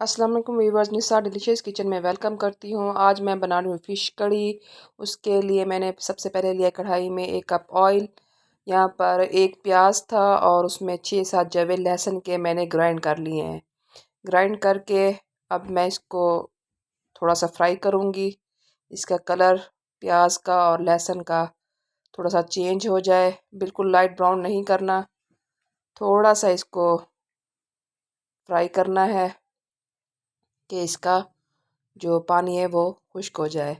अस्सलाम वालेकुम व्यूअर्स, निसा delicious kitchen में वेलकम करती हूँ। आज मैं बना रही हूँ फ़िश कड़ी। उसके लिए मैंने सबसे पहले लिया कढ़ाई में 1 कप ऑयल। यहाँ पर एक प्याज था और उसमें 6-7 जवे लहसुन के मैंने ग्राइंड कर लिए हैं। ग्राइंड करके अब मैं इसको थोड़ा सा फ्राई करूँगी। इसका कलर प्याज का और लहसुन का थोड़ा सा चेंज हो जाए, बिल्कुल लाइट ब्राउन नहीं करना, थोड़ा सा इसको फ्राई करना है कि इसका जो पानी है वो खुश्क हो जाए।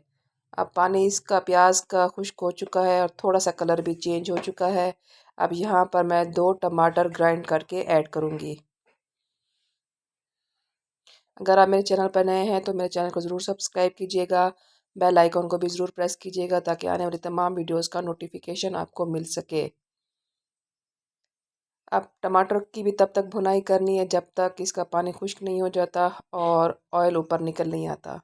अब पानी इसका प्याज का खुश्क हो चुका है और थोड़ा सा कलर भी चेंज हो चुका है। अब यहाँ पर मैं 2 टमाटर ग्राइंड करके ऐड करूँगी। अगर आप मेरे चैनल पर नए हैं तो मेरे चैनल को ज़रूर सब्सक्राइब कीजिएगा, बेल आइकन को भी ज़रूर प्रेस कीजिएगा ताकि आने वाली तमाम वीडियोज़ का नोटिफिकेशन आपको मिल सके। अब टमाटर की भी तब तक भुनाई करनी है जब तक इसका पानी खुश्क नहीं हो जाता और ऑयल ऊपर निकल नहीं आता।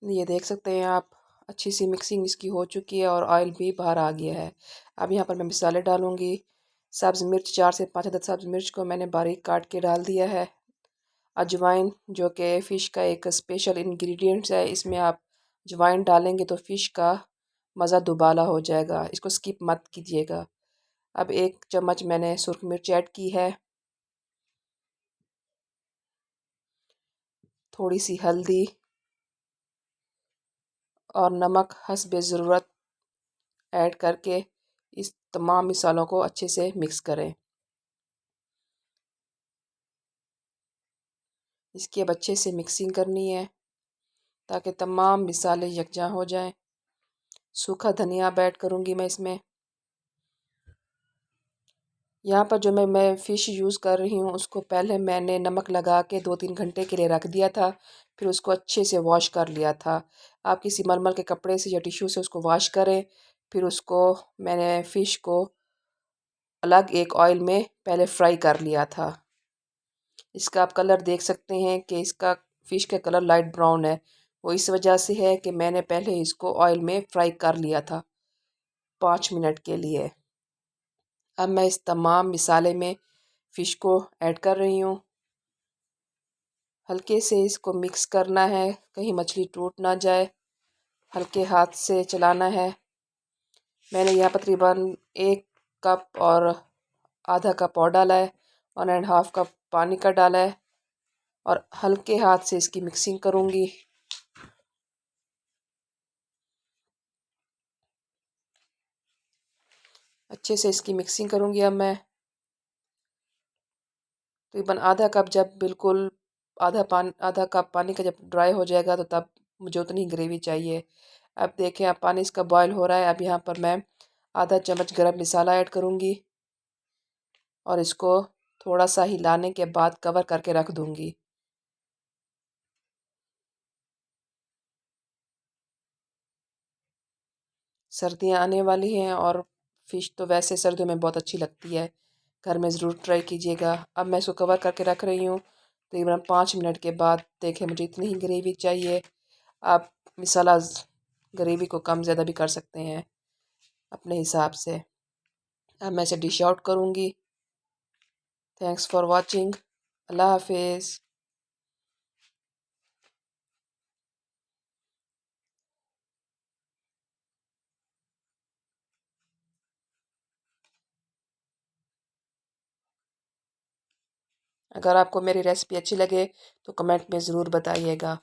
ये देख सकते हैं आप, अच्छी सी मिक्सिंग इसकी हो चुकी है और ऑयल भी बाहर आ गया है। अब यहाँ पर मैं मसाले डालूँगी। सब्ज़ मिर्च 4 से 5 अदद सब्ज़ मिर्च को मैंने बारीक काट के डाल दिया है। अजवाइन जो कि फ़िश का एक स्पेशल इंग्रेडिएंट्स है, इसमें आप अजवाइन डालेंगे तो फ़िश का मज़ा दुबाला हो जाएगा, इसको स्किप मत कीजिएगा। अब 1 चम्मच मैंने सुरख मिर्च ऐड की है, थोड़ी सी हल्दी और नमक हस्बे ज़रूरत ऐड करके इस तमाम मसालों को अच्छे से मिक्स करें। इसकी अब अच्छे से मिक्सिंग करनी है ताकि तमाम मसाले यकजा हो जाएं। सूखा धनिया अब ऐड करूँगी मैं इसमें। यहाँ पर जो मैं फ़िश यूज़ कर रही हूँ उसको पहले मैंने नमक लगा के 2-3 घंटे के लिए रख दिया था, फिर उसको अच्छे से वॉश कर लिया था। आप किसी मलमल के कपड़े से या टिश्यू से उसको वॉश करें। फिर उसको मैंने फ़िश को अलग एक ऑयल में पहले फ्राई कर लिया था। इसका आप कलर देख सकते हैं कि इसका फ़िश का कलर लाइट ब्राउन है। वो इस वजह से है कि मैंने पहले इसको ऑयल में फ्राई कर लिया था 5 मिनट के लिए। अब मैं इस तमाम मसाले में फ़िश को ऐड कर रही हूँ। हल्के से इसको मिक्स करना है, कहीं मछली टूट ना जाए, हल्के हाथ से चलाना है। मैंने यहाँ पर तकरीबन 1 कप और आधा कप और डाला है, 1 एंड हाफ कप पानी का डाला है और हल्के हाथ से इसकी मिक्सिंग करूँगी। अच्छे से इसकी मिक्सिंग करूँगी अब मैं। तकरीबन आधा कप जब बिल्कुल आधा कप पानी का जब ड्राई हो जाएगा तो तब मुझे उतनी ग्रेवी चाहिए। अब देखें, अब पानी इसका बॉयल हो रहा है। अब यहाँ पर मैं आधा चम्मच गरम मसाला ऐड करूँगी और इसको थोड़ा सा हिलाने के बाद कवर करके रख दूँगी। सर्दियाँ आने वाली हैं और फ़िश तो वैसे सर्दियों में बहुत अच्छी लगती है। घर में ज़रूर ट्राई कीजिएगा। अब मैं इसको कवर करके रख रही हूँ। तकरीबन 5 मिनट के बाद देखें, मुझे इतनी ही ग्रेवी चाहिए। आप मसाला ग्रेवी को कम ज़्यादा भी कर सकते हैं अपने हिसाब से। अब मैं इसे डिश आउट करूँगी। Thanks for watching. अल्लाह हाफिज़। अगर आपको मेरी रेसिपी अच्छी लगे तो कमेंट में ज़रूर बताइएगा।